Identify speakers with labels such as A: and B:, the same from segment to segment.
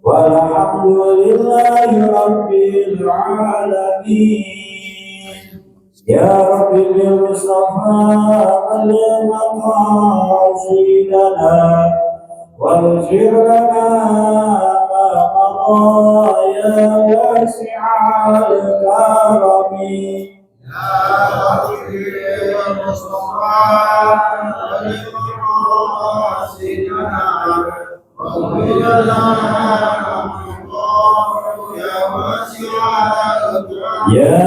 A: والحمد لله رب العالمين. يا رب بالمصطفى بلغ مقاصدنا واغفر لنا ما مضى يا واسع الكرم. يا رب بالمصطفى بلغ مقاصدنا واغفر لنا يا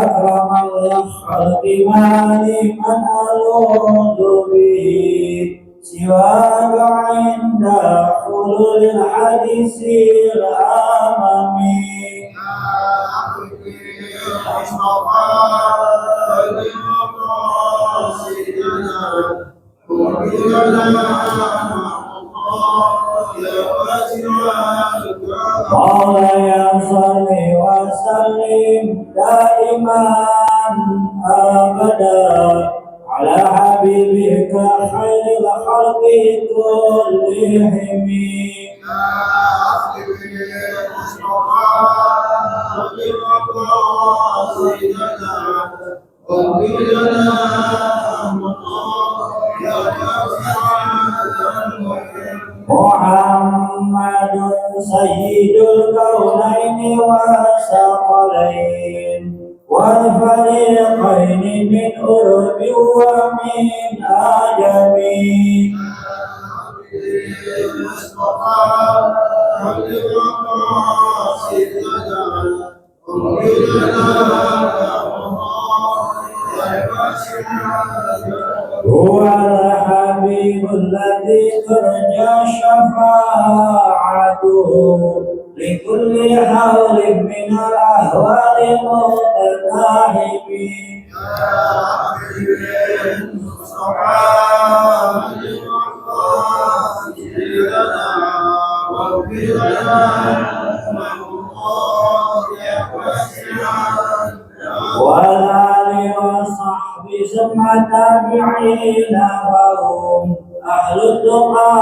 A: أكرم الخلق ما لمن ألوذ به سواك عند حلول الحديث الأمم. يا مصطفى المقاصدنا واغفر لنا مولاي صل وسلم دائما ابدا على حبيبك خير الخلق كلهم. يا حبيبي المصطفى بمقاصدنا واغفر لنا محمد سيد الكونين والثقلين والفريقين من أرب ومن عجم. هو الحبيب الذي ترجى شفاعته لكل حول من الأهوال متناهب. يا حبيبي المصطفى واغفر لنا والآل وصحب ثم التابعين وهم أهل التقى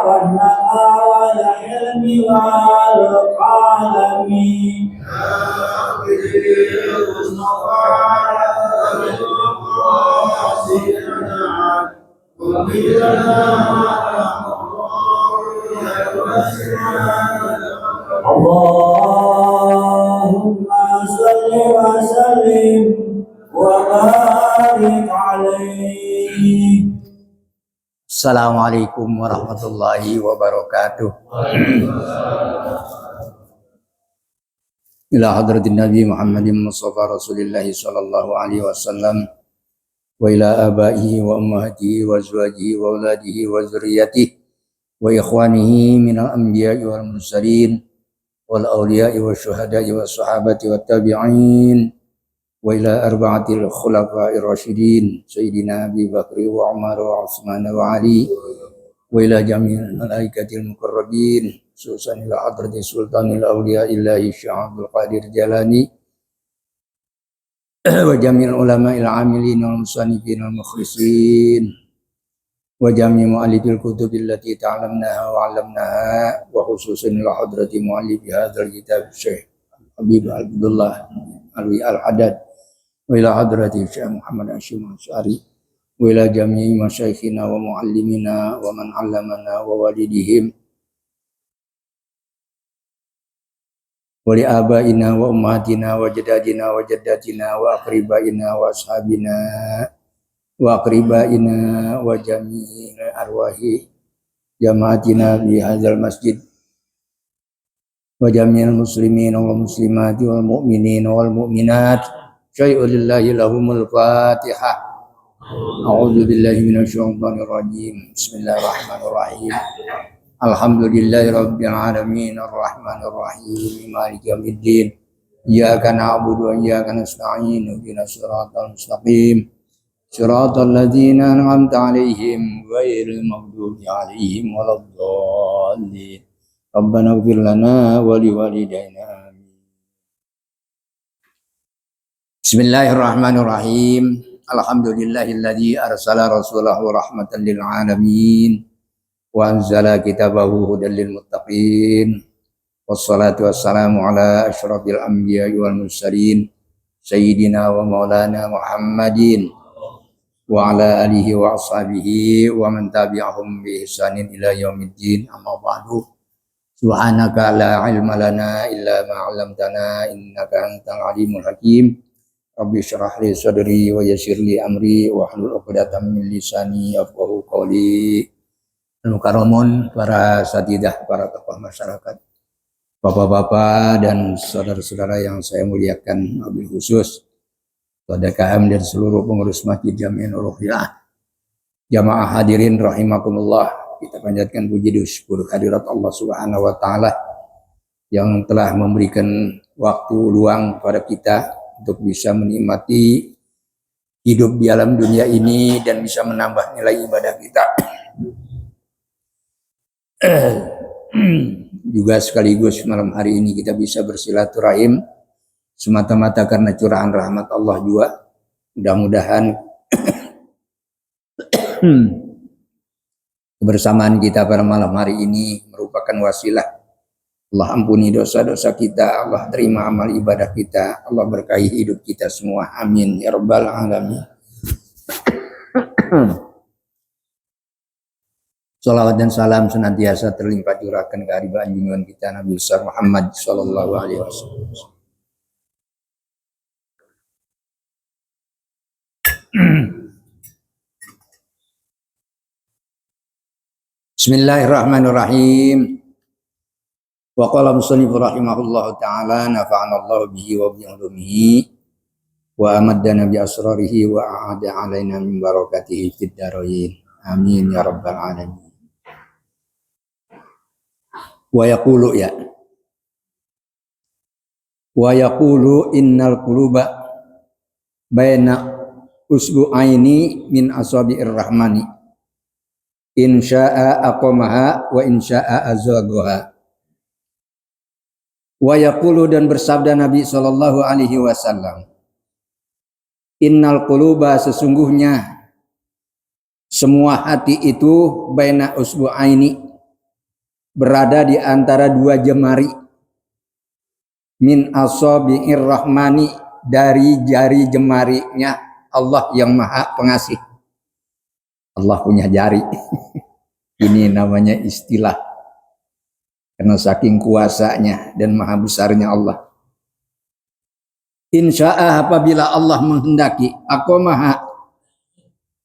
A: والنقى والحلم والقلم. يا حبيبي المصطفى واغفر لنا اللهم صل وسلم وبارك عليه. Assalamualaikum warahmatullahi wabarakatuh. Ila hadratin Nabi Muhammadin Mustafa Rasulillahi sallallahu alaihi wasallam wa ila abaihi wa ummahatihi wa azwajihi wa auladihi wa zurriyyatihi wa ikhwanihi minal anbiya'i wal mursalin wal awliya'i wa syuhada'i wa sahabati wa tabi'in wa ila arba'atil khulafa'ir rasyidin sayyidina Abi Bakri wa Umar wa Utsman wa Ali wa ila jami'il malaikatil muqarrabin khususan ila hadrati sultanil awliya illahi Syekh Abdul Qadir Jalani wa jami'il ulama'il amilin wal musannifin wal mukhlisin wa jami' mu'allifil kutubil lati ta'lamnaha wa 'allamnaha wa khususan ila hadrati mu'allif hadzal kitab Syekh Habib Abdullah Alwi Al-Haddad wa ila hadrati Syekh Muhammad Hashim Asy'ari wa ila jami'i masyayikhina wa muallimina wa man 'allamana wa walidihim wa li abaina wa ummatina wa jadadina wa jaddatina wa aqribaina wa ashabina wa aqribaina wa jami'i arwahi jamaatina bi hadzal masjid wa jami'il muslimin wal muslimati wal mu'minin wal mu'minat syai'un lillahi lahumul fatihah. A'udzu billahi minasy syaithanir rajim. Bismillahirrahmanirrahim. Alhamdulillahi rabbil alamin arrahmanir rahim maliki yaumiddin. Iyyaka na'budu wa iyyaka nasta'in ihdinas siratal mustaqim. Siratal ladzina an'amta 'alaihim ghairil maghdubi 'alaihim waladdallin. Rabbana ighfir lana wa liwalidayna. Bismillahirrahmanirrahim. Alhamdulillahilladzi arsala rasulahu rahmatan lil alamin wa anzala kitabahu hudan lil muttaqin. Wassalatu wassalamu ala asyrafil anbiya'i wal mursalin sayyidina wa maulana Muhammadin wa ala alihi wa ashabihi wa man tabi'ahum bi ihsanin ila yaumiddin. Amma ba'du. Subhanaka la ilma lana illa ma 'allamtana innaka antal alimul hakim. Rabbi shrah li sadri wa yassir li amri wa hlul 'uqdatam min lisani yafqahu qawli. Al-mukarramun, para satidah, para tokoh masyarakat, bapak-bapak dan saudara-saudara yang saya muliakan, wabil khusus kepada KM dan seluruh pengurus Masjid Jami' Nurul Huda. Jamaah hadirin rahimakumullah, kita panjatkan puji dan syukur kehadirat Allah Subhanahu wa taala yang telah memberikan waktu luang pada kita untuk bisa menikmati hidup di alam dunia ini dan bisa menambah nilai ibadah kita. Juga sekaligus malam hari ini kita bisa bersilaturahim semata-mata karena curahan rahmat Allah juga. Mudah-mudahan kebersamaan kita pada malam hari ini merupakan wasilah Allah ampuni dosa-dosa kita, Allah terima amal ibadah kita, Allah berkahi hidup kita semua. Amin ya rabbal alamin. Salawat dan salam senantiasa terlimpah curahkan kehadiran junjungan kita Nabi besar Muhammad sallallahu alaihi wasallam. Bismillahirrahmanirrahim. Wa qala musannif rahimahullahu taala nafa'ana Allah bihi wa bi ulumihi wa amaddana bi asrarihi wa a'ada alaina min barakatihi fid dharain. Amin ya rabbal alamin. Wa yaqulu innal quluba baina usbu'aini min asabi'ir rahmani in syaa aqamaha wa in syaa azaghaha. Wa yaqulu, dan bersabda Nabi sallallahu alaihi wasallam, innal quluba, sesungguhnya semua hati itu baina usbu'aini, berada di antara dua jemari, min asabi'ir rahmani, dari jari jemarinya Allah yang maha pengasih. Allah punya jari. Ini namanya istilah, karena saking kuasanya dan maha besarnya Allah. Insya'a, apabila Allah menghendaki, aqamaha,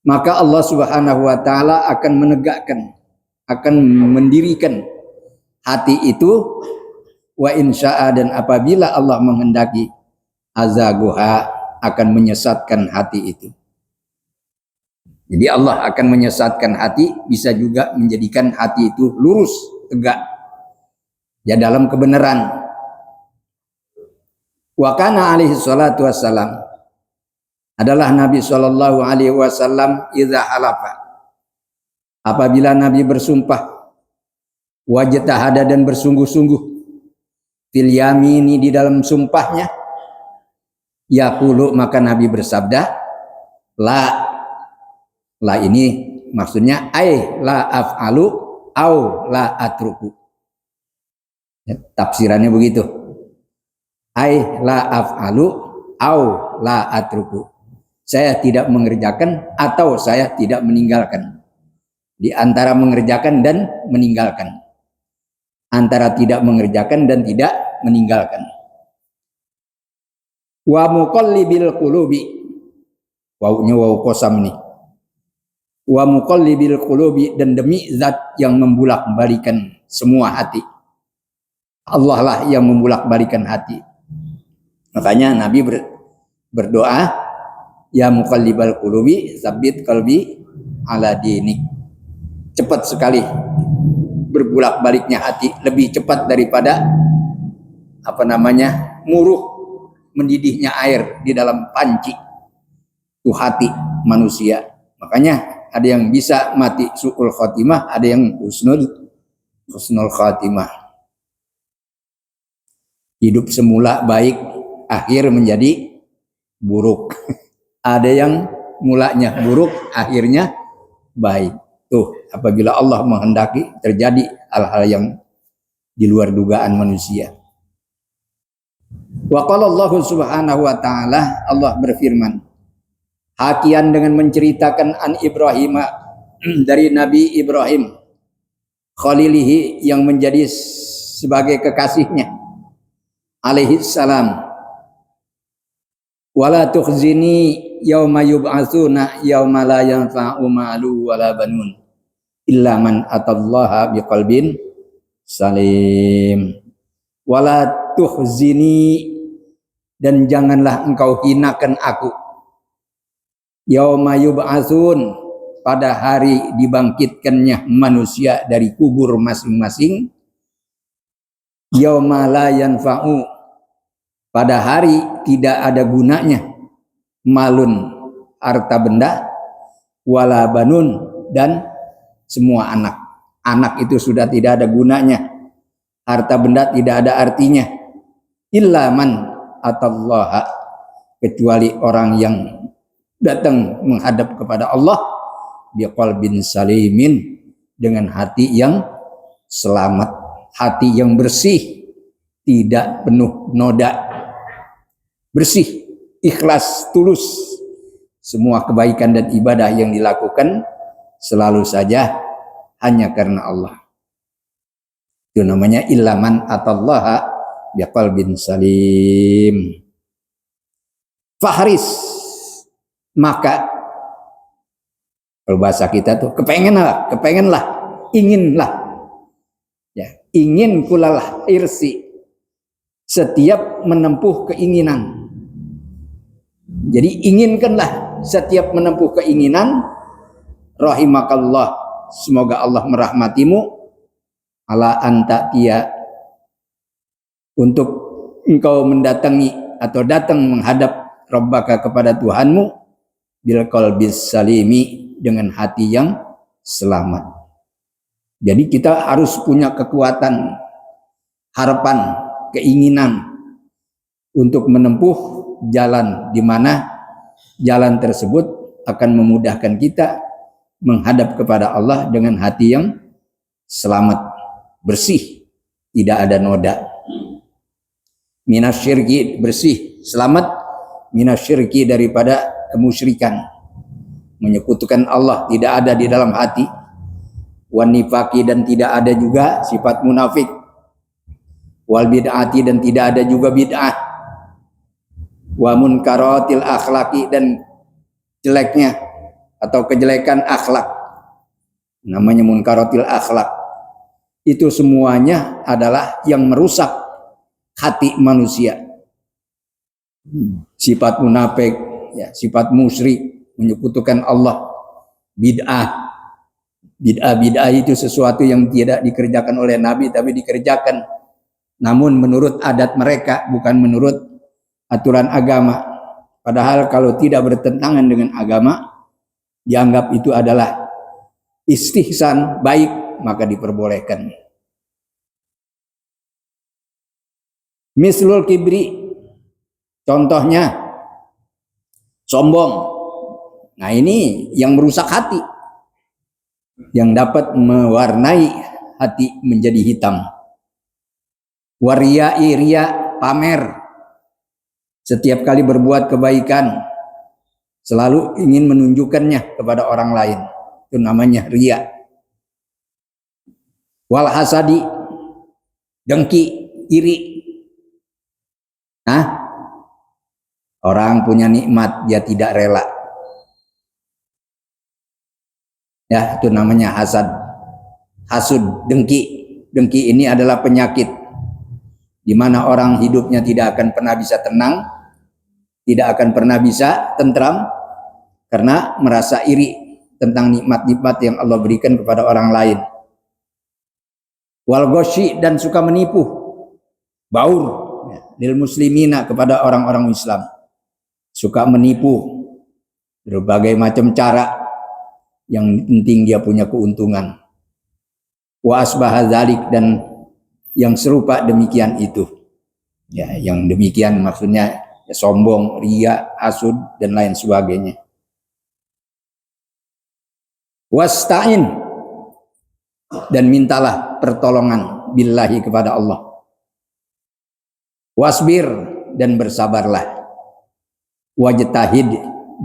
A: maka Allah Subhanahu wa taala akan menegakkan, akan mendirikan hati itu. Wa insya'a, dan apabila Allah menghendaki, azaguha, akan menyesatkan hati itu. Jadi Allah akan menyesatkan hati, bisa juga menjadikan hati itu lurus, tegak, ya dalam kebenaran. Wa kana alaihi salatu wassalam, adalah Nabi sallallahu alaihi wasallam, idza halafa, apabila Nabi bersumpah, wajtahada, dan bersungguh-sungguh, fil yamini, di dalam sumpahnya, yaqulu, maka Nabi bersabda, la ini maksudnya ai la af'alu au la atruku. Ya, tafsirannya begitu. Ai la af'alu au la atruku. Saya tidak mengerjakan atau saya tidak meninggalkan. Di antara mengerjakan dan meninggalkan. Antara tidak mengerjakan dan tidak meninggalkan. Wa muqallibil qulubi. Wawunya wawu qasam nih. Wa muqallibil qulubi, dan demi zat yang membulak-balikan semua hati. Allah lah yang membulak-balikan hati. Makanya Nabi berdoa, ya muqallibal qulubi tsabbit qalbi ala dinik. Cepat sekali berbulak-baliknya hati, lebih cepat daripada muruh mendidihnya air di dalam panci. Itu hati manusia. Makanya ada yang bisa mati su'ul khatimah, ada yang husnul khatimah. Hidup semula baik, akhir menjadi buruk. Ada yang mulanya buruk, akhirnya baik. Tuh, apabila Allah menghendaki terjadi hal-hal yang di luar dugaan manusia. Wa qala Allah Subhanahu wa taala, Allah berfirman, hakian dengan menceritakan an Ibrahim dari Nabi Ibrahim khalilihi yang menjadi sebagai kekasihnya alaihi salam. Wala tukhzini yauma yub'atsuna yauma la yanfa'u malu wala banun illa man atallaha biqalbin salim. Wala tukhzini, dan janganlah engkau hinakan aku, yauma yub'atsun, pada hari dibangkitkannya manusia dari kubur masing-masing, yauma la yanfa'u, pada hari tidak ada gunanya, malun, harta benda, wala banun, dan semua anak. Anak itu sudah tidak ada gunanya, harta benda tidak ada artinya, illa man atallaha, kecuali orang yang datang menghadap kepada Allah biqalbin salimin, dengan hati yang selamat, hati yang bersih, tidak penuh noda, bersih, ikhlas, tulus. Semua kebaikan dan ibadah yang dilakukan selalu saja hanya karena Allah. Itu namanya ilaman atallaha biqalbin salim. Fahris, maka kalau bahasa kita tuh kepengenlah, inginlah. Ya, ingin kulalah irsi, setiap menempuh keinginan. Jadi inginkanlah setiap menempuh keinginan, rahimakallah, semoga Allah merahmatimu, ala anta kia, untuk engkau mendatangi atau datang menghadap Rabbaka, kepada Tuhanmu, bil qalbis salimi, dengan hati yang selamat. Jadi kita harus punya kekuatan, harapan, keinginan untuk menempuh jalan di mana jalan tersebut akan memudahkan kita menghadap kepada Allah dengan hati yang selamat, bersih, tidak ada noda. Minasyirki, bersih, selamat, minasyirki, daripada kemusyrikan, menyekutukan Allah tidak ada di dalam hati, wan nifaqi, dan tidak ada juga sifat munafik, wal bid'ati, dan tidak ada juga bid'ah, wa munkaratil akhlaqi, dan jeleknya atau kejelekan akhlak, namanya munkaratil akhlak. Itu semuanya adalah yang merusak hati manusia. Sifat munafik, ya, sifat musyrik, menyekutukan Allah, bid'ah. Bid'ah itu sesuatu yang tidak dikerjakan oleh Nabi, tapi dikerjakan namun menurut adat mereka, bukan menurut aturan agama. Padahal kalau tidak bertentangan dengan agama, dianggap itu adalah istihsan, baik, maka diperbolehkan. Mislul kibri, contohnya sombong. Nah, ini yang merusak hati, yang dapat mewarnai hati menjadi hitam. Wariya'i, riya, pamer. Setiap kali berbuat kebaikan selalu ingin menunjukkannya kepada orang lain, itu namanya riya. Wal hasadi, dengki, iri. Orang punya nikmat dia tidak rela, ya, itu namanya hasad, hasud, dengki. Dengki ini adalah penyakit di mana orang hidupnya tidak akan pernah bisa tenang, tidak akan pernah bisa tentram, karena merasa iri tentang nikmat-nikmat yang Allah berikan kepada orang lain. Wal ghashi, dan suka menipu, baur, ya, lil muslimina, kepada orang-orang Islam, suka menipu berbagai macam cara, yang penting dia punya keuntungan. Wa asbaha dzalik, dan yang serupa demikian itu, ya, yang demikian maksudnya ya, sombong, riya, hasud, dan lain sebagainya. Wasta'in, dan mintalah pertolongan billahi kepada Allah. Wasbir, dan bersabarlah. Wajtahid,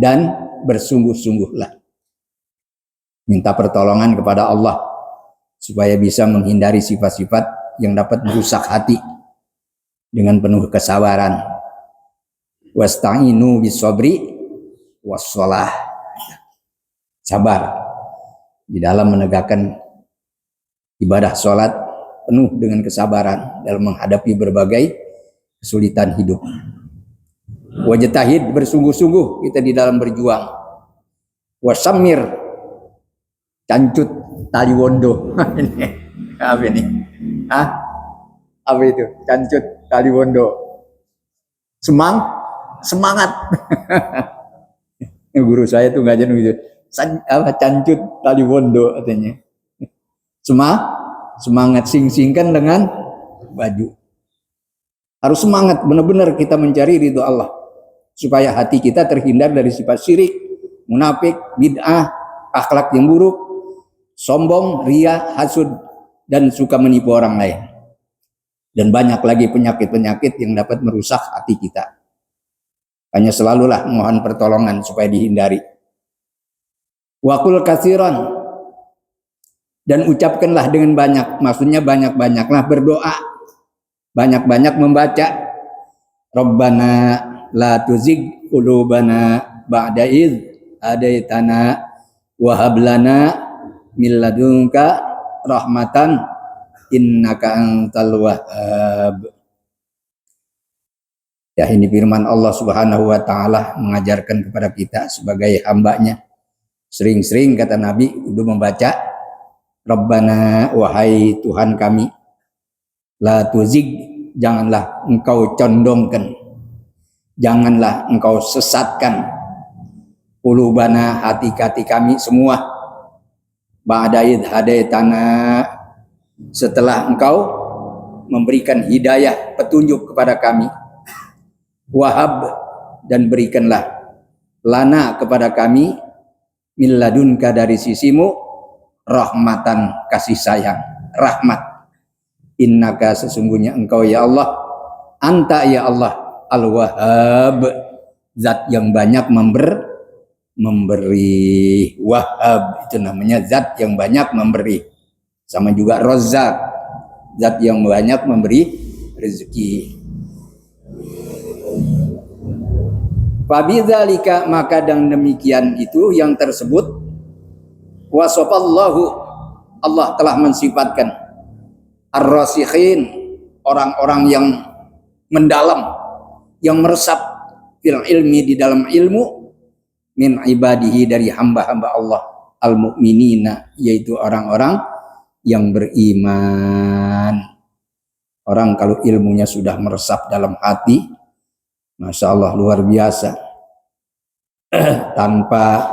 A: dan bersungguh-sungguhlah. Minta pertolongan kepada Allah supaya bisa menghindari sifat-sifat yang dapat merusak hati dengan penuh kesabaran. Wasta'inu bis-sabri was-shalah. Sabar di dalam menegakkan ibadah sholat, penuh dengan kesabaran dalam menghadapi berbagai kesulitan hidup. Wajtahid, bersungguh-sungguh kita di dalam berjuang. Wasamir, cancut tali wondo. Apa ini? Apa itu? Cancut tali wondo. Semangat. Guru saya tuh ngajarin gitu. Cancut tali wondo katanya. Semangat, sing-singkan dengan baju. Harus semangat, benar-benar kita mencari ridho Allah supaya hati kita terhindar dari sifat syirik, munafik, bid'ah, akhlak yang buruk, sombong, riya, hasud, dan suka menipu orang lain. Dan banyak lagi penyakit-penyakit yang dapat merusak hati kita. Hanya selalulah mohon pertolongan supaya dihindari. Waqul katsiran, dan ucapkanlah dengan banyak, maksudnya banyak-banyaklah berdoa, banyak-banyak membaca. Rabbana la tuzigh qulubana ba'da idz hadaitana wa hab lana min ladunka rahmatan innaka antal wahhab. Ya, ini firman Allah Subhanahu wa taala mengajarkan kepada kita sebagai hambanya. Sering-sering kata Nabi udah membaca Rabbana, wahai Tuhan kami, la tuzigh, janganlah engkau condongkan, janganlah engkau sesatkan qulubana, hati-hati kami semua, ba'da idz hadaitana, setelah engkau memberikan hidayah, petunjuk kepada kami. Wahab, dan berikanlah lana kepada kami min ladunka, dari sisimu, rahmatan, kasih sayang, rahmat. Innaka, sesungguhnya engkau ya Allah, anta ya Allah, al-wahhab, zat yang banyak memberi. Wahhab itu namanya zat yang banyak memberi. Sama juga Razzaq, zat yang banyak memberi rezeki. Fabidzalika, maka dengan demikian itu yang tersebut, wasafallahu, Allah telah mensifatkan ar-rasikhin, orang-orang yang mendalam, yang meresap fil ilmi, di dalam ilmu, min ibadihi, dari hamba-hamba Allah, al-mu'minina, yaitu orang-orang yang beriman. Orang kalau ilmunya sudah meresap dalam hati, Masya Allah, luar biasa, tanpa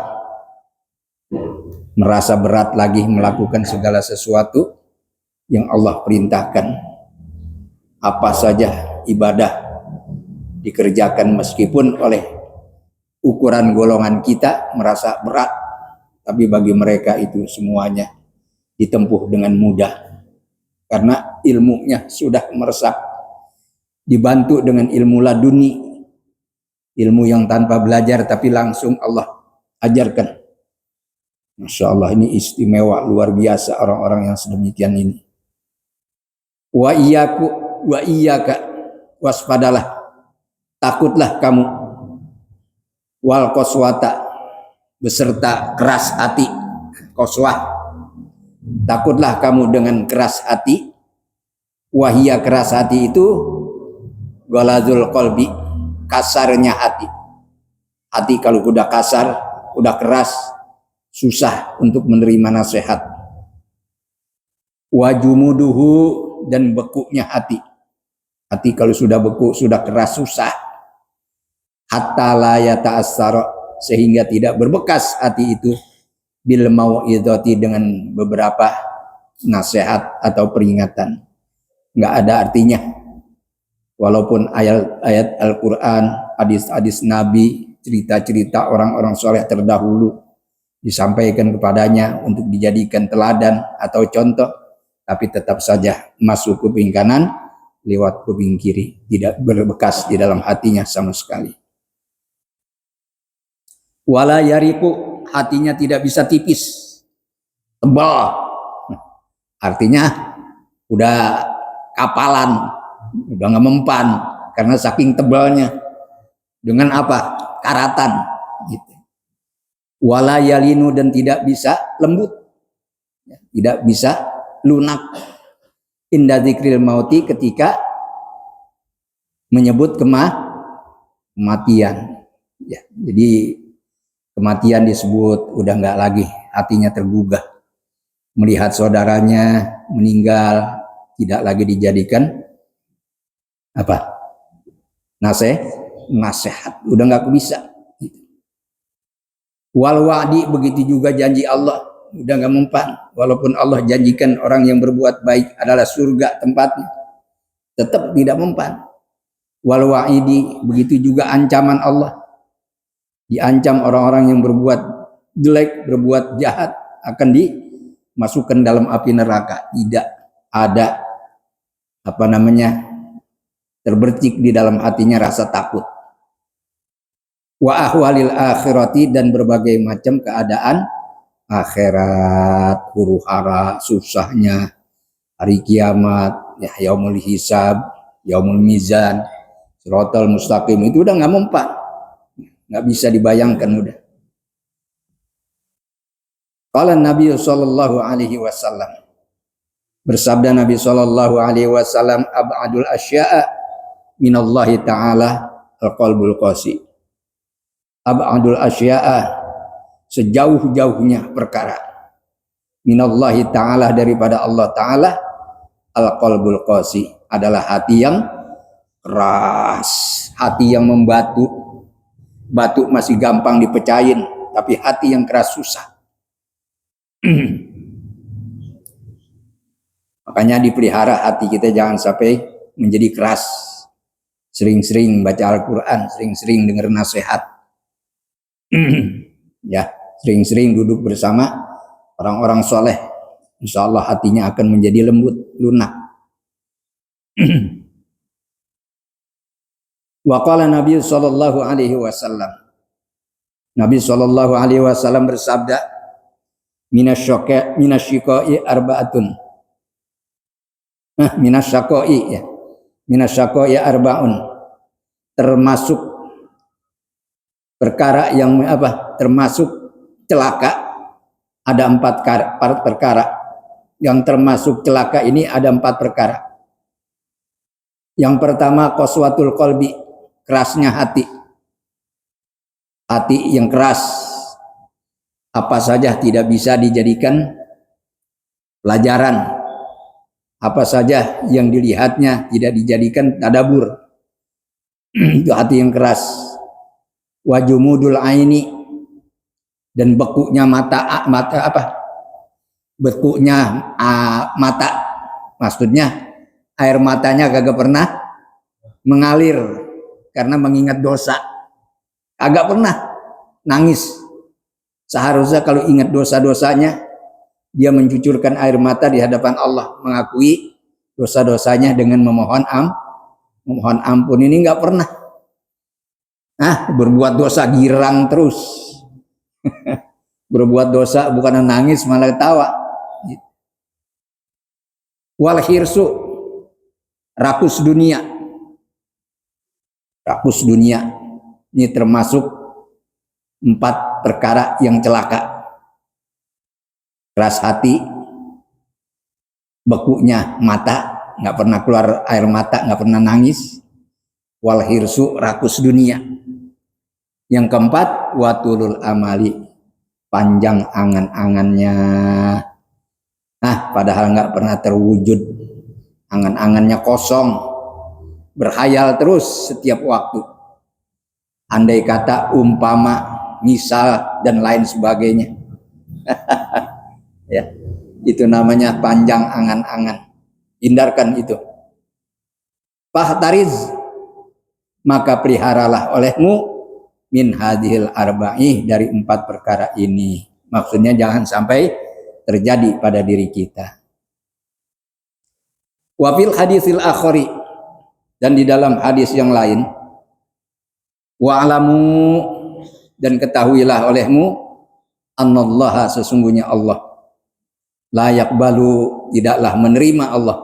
A: merasa berat lagi melakukan segala sesuatu yang Allah perintahkan. Apa saja ibadah dikerjakan meskipun oleh ukuran golongan kita merasa berat, tapi bagi mereka itu semuanya ditempuh dengan mudah karena ilmunya sudah meresap, dibantu dengan ilmu laduni, ilmu yang tanpa belajar tapi langsung Allah ajarkan. Masya Allah, ini istimewa luar biasa orang-orang yang sedemikian ini. Wa iyyaka, waspadalah, takutlah kamu, wal qaswata, beserta keras hati, qaswah, takutlah kamu dengan keras hati. Wahia, keras hati itu ghalazul qalbi, kasarnya hati. Hati kalau udah kasar, udah keras, susah untuk menerima nasihat. Wajumuduhu, dan bekunya hati. Hati kalau sudah beku, sudah keras, susah. Hatta la yata'assara, sehingga tidak berbekas hati itu bil mau'izati, dengan beberapa nasihat atau peringatan. Nggak ada artinya. Walaupun ayat-ayat Al-Quran, hadis-hadis Nabi, cerita-cerita orang-orang soleh terdahulu disampaikan kepadanya untuk dijadikan teladan atau contoh, tapi tetap saja masuk kuping kanan lewat kuping kiri, tidak berbekas di dalam hatinya sama sekali. Wala yariku, hatinya tidak bisa tipis, tebal, artinya udah kapalan, udah nggak mempan karena saking tebalnya. Dengan apa? Karatan gitu. Wala yalinu, dan tidak bisa lembut, tidak bisa lunak. Inda dzikril mauti, ketika menyebut kematian. Ya, jadi kematian disebut udah nggak lagi, hatinya tergugah. Melihat saudaranya meninggal, tidak lagi dijadikan apa? Nasihat, udah nggak bisa. Wal wa'di, begitu juga janji Allah, udah nggak mempan. Walaupun Allah janjikan orang yang berbuat baik adalah surga tempatnya, tetap tidak mempan. Wal wa'idi, begitu juga ancaman Allah, diancam orang-orang yang berbuat jelek, berbuat jahat akan dimasukkan dalam api neraka. Tidak ada terbercik di dalam hatinya rasa takut. Wa ahwalil akhirati, dan berbagai macam keadaan akhirat, huru hara, susahnya hari kiamat, ya, yaumul hisab, yaumul mizan, siratal mustaqim, itu udah nggak mempan, nggak bisa dibayangkan udah. Qala Nabi sallallahu alaihi wasallam, bersabda Nabi sallallahu alaihi wasallam, ab'adul asya'a minallahi ta'ala al-qalbul qasi. Ab'adul asya'a, sejauh-jauhnya perkara, minallahi ta'ala, daripada Allah ta'ala, al-qalbul qasi, adalah hati yang keras, hati yang membatu. Batu masih gampang dipecahin, tapi hati yang keras susah. Makanya dipelihara hati kita, jangan sampai menjadi keras. Sering-sering baca Al-Quran, sering-sering dengar nasihat. Ya, sering-sering duduk bersama orang-orang soleh, insya Allah hatinya akan menjadi lembut, lunak. Wa qala Nabi sallallahu alaihi wasallam, Nabi sallallahu alaihi wasallam bersabda, minasyiqai arba'atun. Minasyiqai arba'un, termasuk perkara yang termasuk celaka, ada 4 perkara. Yang termasuk celaka ini ada 4 perkara. Yang pertama, qaswatul qalbi, kerasnya hati. Hati yang keras, apa saja tidak bisa dijadikan pelajaran, apa saja yang dilihatnya tidak dijadikan tadabbur. Itu hati yang keras. Wajumudul aini, dan bekunya mata, bekunya mata, maksudnya air matanya kagak pernah mengalir karena mengingat dosa, kagak pernah nangis. Seharusnya kalau ingat dosa-dosanya, dia mencucurkan air mata di hadapan Allah, mengakui dosa-dosanya dengan memohon ampun. Ini nggak pernah. Berbuat dosa girang terus. Berbuat dosa bukan nangis malah tawa. Wal hirsu, rakus dunia. Rakus dunia ini termasuk 4 perkara yang celaka. Keras hati, bekunya mata, nggak pernah keluar air mata, nggak pernah nangis. Wal hirsu, rakus dunia. Yang keempat, watulul amali, panjang angan-angannya. Padahal nggak pernah terwujud, angan-angannya kosong, berhayal terus setiap waktu. Andai kata, umpama, misal, dan lain sebagainya. Ya, itu namanya panjang angan-angan. Hindarkan itu. Fahtariz, maka peliharalah olehmu min hadhil arba'i, dari 4 perkara ini. Maksudnya jangan sampai terjadi pada diri kita. Wa fil hadisil akhari, dan di dalam hadis yang lain, wa'lamu, dan ketahuilah olehmu, annallaha, sesungguhnya Allah, la yaqbalu, tidaklah menerima Allah,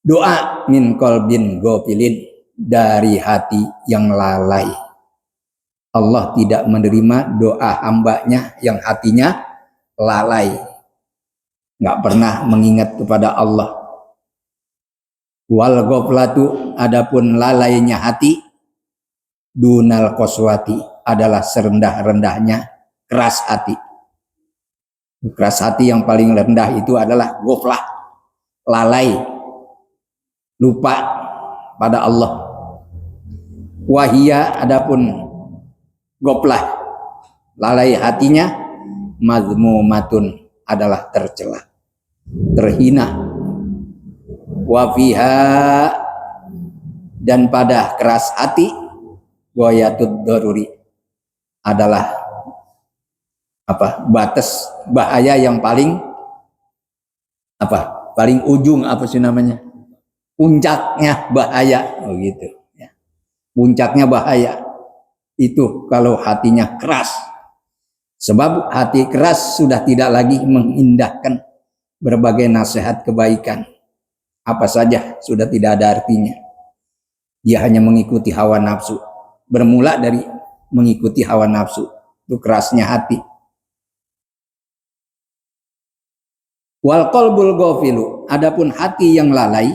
A: doa min qalbin ghafilin, dari hati yang lalai. Allah tidak menerima doa hambanya yang hatinya lalai, nggak pernah mengingat kepada Allah. Wal ghaflatu, adapun lalainya hati, dunal qaswati, adalah serendah-rendahnya keras hati. Keras hati yang paling rendah itu adalah ghaflah, lalai, lupa pada Allah. Wahia, adapun ghaflah, lalai hatinya, mazmumatun, adalah tercela, terhina. Wa fiha, dan pada keras hati, ghayatud daruri, adalah batas bahaya yang paling paling ujung, puncaknya bahaya, gitu ya. Puncaknya bahaya itu kalau hatinya keras, sebab hati keras sudah tidak lagi mengindahkan berbagai nasihat kebaikan, apa saja sudah tidak ada artinya. Dia hanya mengikuti hawa nafsu, bermula dari mengikuti hawa nafsu, itu kerasnya hati. Wal qalbul ghafilu, adapun hati yang lalai,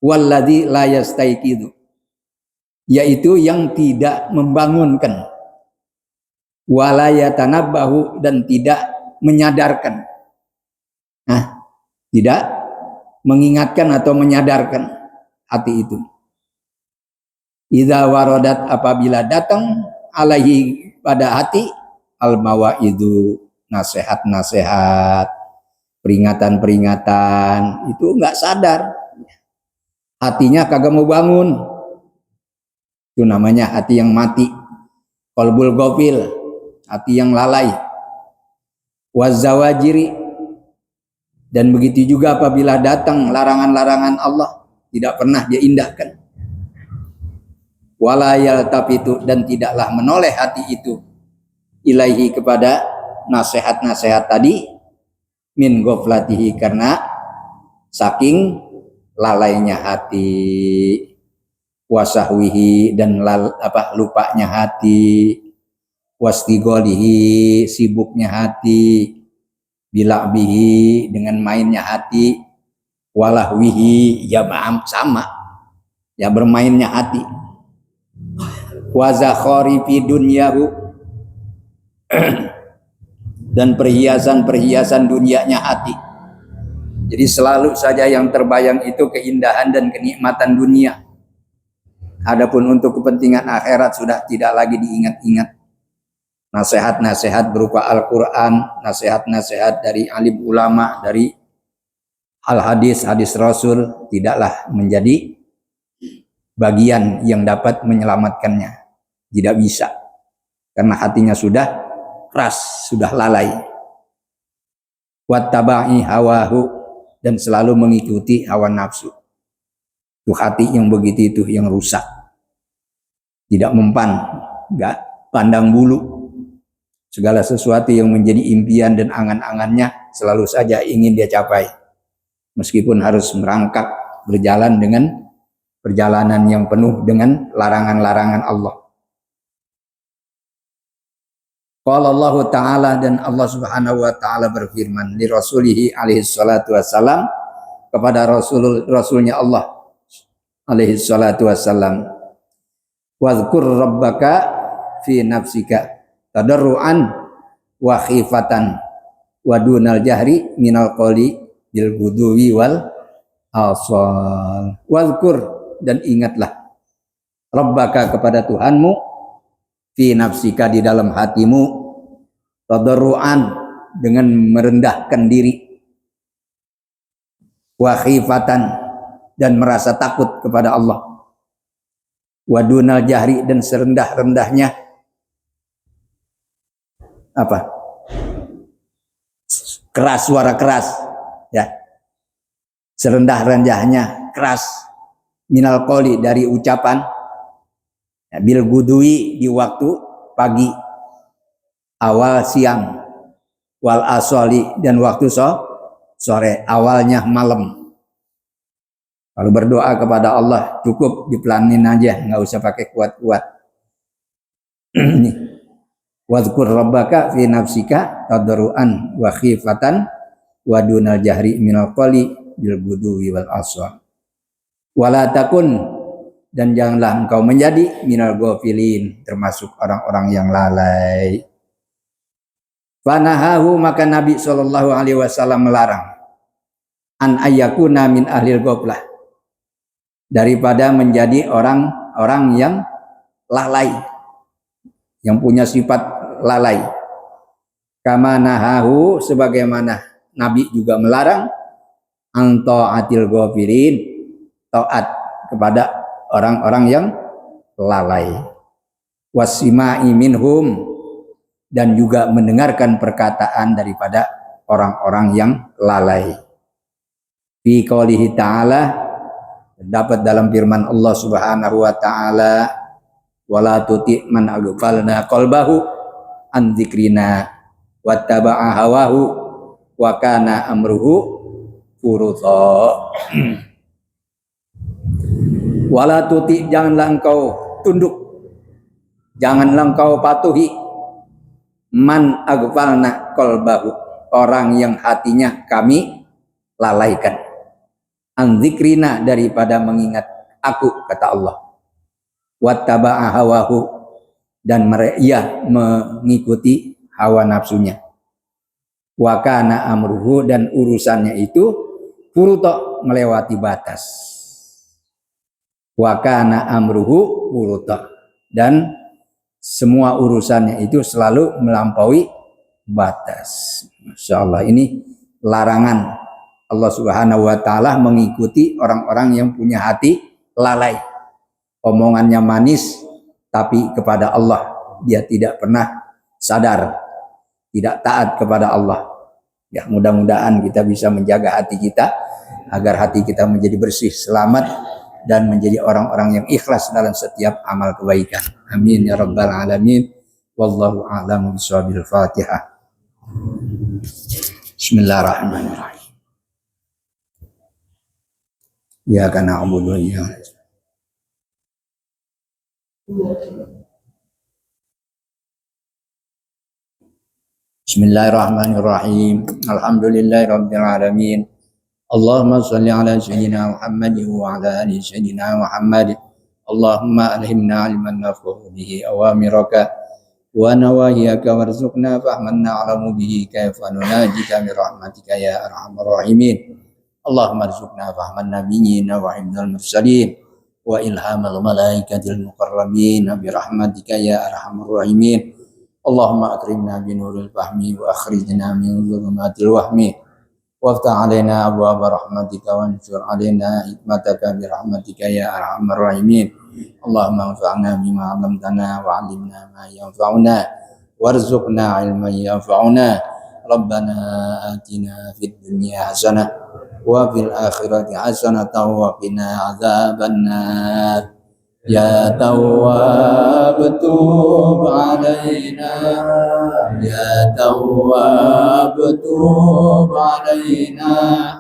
A: walladzi la yastaiqidu, yaitu yang tidak membangunkan, wala yatanabbahu, dan tidak menyadarkan, tidak mengingatkan atau menyadarkan hati itu. Idza waradat, apabila datang, alaihi, pada hati, al mawaidu, nasihat-nasihat, peringatan-peringatan, itu enggak sadar, hatinya kagak mau bangun, itu namanya hati yang mati. Qalbul ghafil, hati yang lalai. Wazawajiri, dan begitu juga apabila datang larangan-larangan Allah, tidak pernah dia indahkan. Wala yaltafitu, dan tidaklah menoleh hati itu, ilaihi, kepada nasihat-nasihat tadi, min ghaflatihi, karena saking lalainya hati, wasahwihi, dan lupanya hati, wastigolihi, sibuknya hati, bila'bihi, dengan mainnya hati, walahwihi, ya sama, ya bermainnya hati, wazakharifi dunyahu, dan perhiasan-perhiasan dunianya hati. Jadi selalu saja yang terbayang itu keindahan dan kenikmatan dunia. Adapun untuk kepentingan akhirat sudah tidak lagi diingat-ingat. Nasihat-nasihat berupa Al-Quran, nasihat-nasihat dari alim ulama, dari hadis Rasul, tidaklah menjadi bagian yang dapat menyelamatkannya. Tidak bisa, karena hatinya sudah keras, sudah lalai. Wattaba'i hawahu, dan selalu mengikuti hawa nafsu. Itu hati yang begitu, itu yang rusak, tidak mempan, enggak pandang bulu. Segala sesuatu yang menjadi impian dan angan-angannya selalu saja ingin dia capai, meskipun harus merangkak berjalan dengan perjalanan yang penuh dengan larangan-larangan Allah. Qala Allah Ta'ala, dan Allah Subhanahu wa Ta'ala berfirman li Rasulihi alaihi salatu wassalam, kepada Rasulnya Allah alaihi salatu wassalam, wadhkur rabbaka fi nafsika tadarruan wa khifatan wa dunal jahri minal qawli bil guduwi wal asal. Wadhkur, dan ingatlah, rabbaka, kepada Tuhanmu, fi nafsika, di dalam hatimu, tadarruan, dengan merendahkan diri, wa khifatan, dan merasa takut kepada Allah, wa dunal jahri, dan serendah-rendahnya apa? Keras, suara keras, ya. Serendah-rendahnya keras minal qoli dari ucapan, ya, bil gudui di waktu pagi, awal siang, wal asoli dan waktu sore, awalnya malam. Kalau berdoa kepada Allah cukup dipelanin aja, nggak usah pakai kuat-kuat. Wadhkur rabbaka fi nafsika tadarruan wa khifatan wa dunal jahri minal qali bil gudwi wal aswal. Wala takun, dan janganlah engkau menjadi minal ghafilin, termasuk orang-orang yang lalai. Fanahahu, maka Nabi sallallahu alaihi wasallam melarang an ayyakuna min ahlil ghaflah, daripada menjadi orang-orang yang lalai, yang punya sifat lalai. Kama nahahu, sebagaimana Nabi juga melarang an ta'atil ghafirin, taat kepada orang-orang yang lalai. Wasima'i minhum, dan juga mendengarkan perkataan daripada orang-orang yang lalai. Fi qoulihi ta'ala, terdapat dalam firman Allah Subhanahu wa taala, wala tuti man aghfalna qalbahu an dzikrina wattaba'a hawahu wa kana amruhu furuta. Wala tuti, janganlah engkau tunduk, janganlah engkau patuhi man aghfalna qalbahu, orang yang hatinya kami lalaikan, an dzikrina, daripada mengingat aku, kata Allah, wattaba'a hawahu, dan ia mengikuti hawa nafsunya, wa kana amruhu, dan urusannya itu furuta, melewati batas, wa kana amruhu furuta, dan semua urusannya itu selalu melampaui batas. Masya Allah, ini larangan Allah Subhanahu wa taala mengikuti orang-orang yang punya hati lalai. Omongannya manis, tapi kepada Allah dia tidak pernah sadar, tidak taat kepada Allah. Ya, mudah-mudahan kita bisa menjaga hati kita agar hati kita menjadi bersih, selamat, dan menjadi orang-orang yang ikhlas dalam setiap amal kebaikan. Amin ya rabbal alamin. Wallahu a'lamu bishawab. Fatihah. Bismillahirrahmanirrahim. Ya kana na'budu wa iyyaka nasta'in. Bismillahirrahmanirrahim. Alhamdulillahirabbil alamin. Allahumma shalli ala sayyidina Muhammad wa ala ali sayyidina Muhammad. Allahumma alhimna ilman naf'u bihi awamiraka wa nawahiyaka warzuqna fahman na'lamu bihi kayfa nunajika bi rahmatika ya arhamar rahimin. Allahumma arzuqna fahman nabiyyin wa hifdzal mursalin wa ilhamal malaikatil muqarrabin bi rahmatika ya arhamar rahimin. Allahumma akrimna bi nuril fahmi wa akhrijna min dhulumatil wahmi waftah alaina abwaaba rahmatika wansur alaina hikmataka bi rahmatika ya arhamar rahimin. Allahumma anfa'na bima 'allamtana wa 'allimna ma yanfa'una warzuqna 'ilman yanfa'una. Rabbana atina fid dunya hasanah wa fil akhirati hasanatan wa qina adzabannar. Ya Tawwab tub alaina, ya Tawwab tub alaina,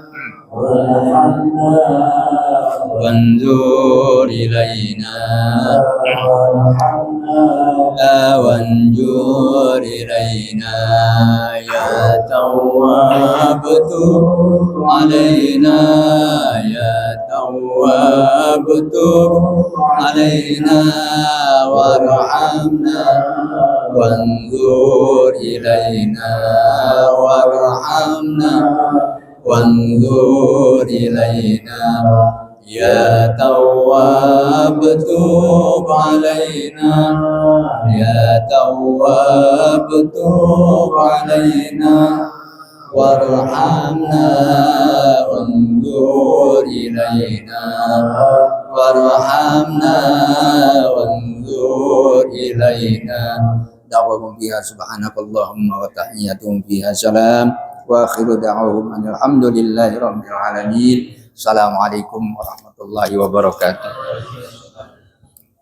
A: wanzur ilaina, wanzur ilaina, ya Tawwab tub alaina, ya Tawwab tub alaina, warhamna, wanzur ilaina, warhamna, wanzur ilaina, ya Tawwab tub alaina, ya Tawwab tub alaina, warhamna, wanzur ilaina, warhamna, wanzur ilaina. da'wahum fiha subhanakallahumma wa tahiyyatuhum fiha salam wa akhiru da'wahum alhamdulillahi rabbil alamin. Assalamualaikum warahmatullahi wabarakatuh.